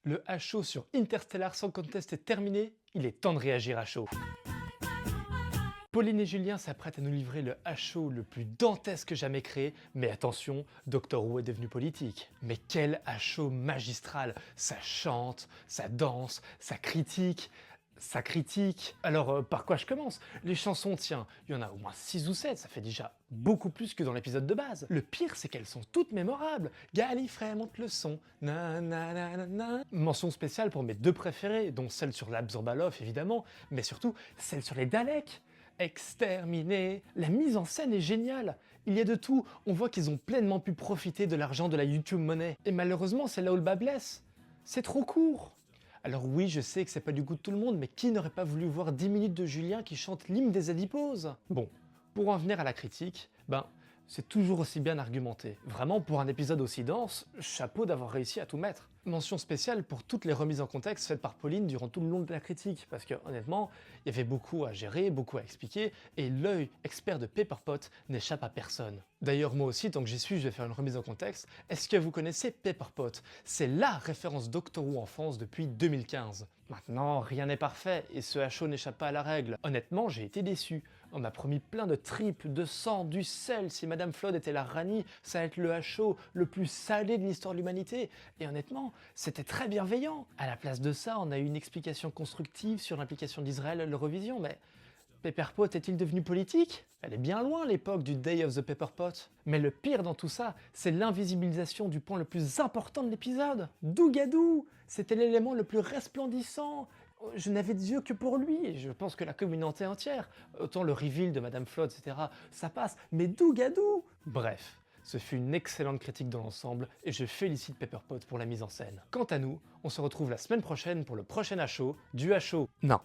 Le à chaud sur Interstellar Song Contest est terminé, il est temps de réagir à chaud. Pauline et Julien s'apprêtent à nous livrer le à chaud le plus dantesque jamais créé, mais attention, Doctor Who est devenu politique. Mais quel à chaud magistral! Ça chante, ça danse, ça critique. Alors, par quoi je commence? Les chansons, tiens, il y en a au moins 6 ou 7, ça fait déjà beaucoup plus que dans l'épisode de base. Le pire, c'est qu'elles sont toutes mémorables. Gallifrey monte le son, na na na na na. Mention spéciale pour mes deux préférées, dont celle sur l'Absorbaloff évidemment, mais surtout celle sur les Daleks. Exterminé. La mise en scène est géniale. Il y a de tout, on voit qu'ils ont pleinement pu profiter de l'argent de la YouTube Money. Et malheureusement, c'est là où le bas blesse. C'est trop court. Alors oui, je sais que c'est pas du goût de tout le monde, mais qui n'aurait pas voulu voir 10 minutes de Julien qui chante l'hymne des adiposes? Bon, pour en venir à la critique, c'est toujours aussi bien argumenté. Vraiment, pour un épisode aussi dense, chapeau d'avoir réussi à tout mettre. Mention spéciale pour toutes les remises en contexte faites par Pauline durant tout le long de la critique, parce que honnêtement, il y avait beaucoup à gérer, beaucoup à expliquer, et l'œil expert de Pepperpot n'échappe à personne. D'ailleurs, moi aussi, tant que j'y suis, je vais faire une remise en contexte. Est-ce que vous connaissez Pepperpot? C'est LA référence Doctor Who en France depuis 2015. Maintenant, rien n'est parfait, et ce HO n'échappe pas à la règle. Honnêtement, j'ai été déçu. On m'a promis plein de tripes, de sang, du sel. Si Madame Flood était la Rani, ça allait être le HO le plus salé de l'histoire de l'humanité. Et honnêtement, c'était très bienveillant. À la place de ça, on a eu une explication constructive sur l'implication d'Israël à l'Eurovision, mais Pepperpot est-il devenu politique? Elle est bien loin l'époque du Day of the Pepperpot. Mais le pire dans tout ça, c'est l'invisibilisation du point le plus important de l'épisode. Dougadou! C'était l'élément le plus resplendissant. Je n'avais des yeux que pour lui, et je pense que la communauté entière. Autant le reveal de Madame Flood, etc., ça passe, mais Dougadou! Bref. Ce fut une excellente critique dans l'ensemble et je félicite Pepperpot pour la mise en scène. Quant à nous, on se retrouve la semaine prochaine pour le prochain HO du HO. Non.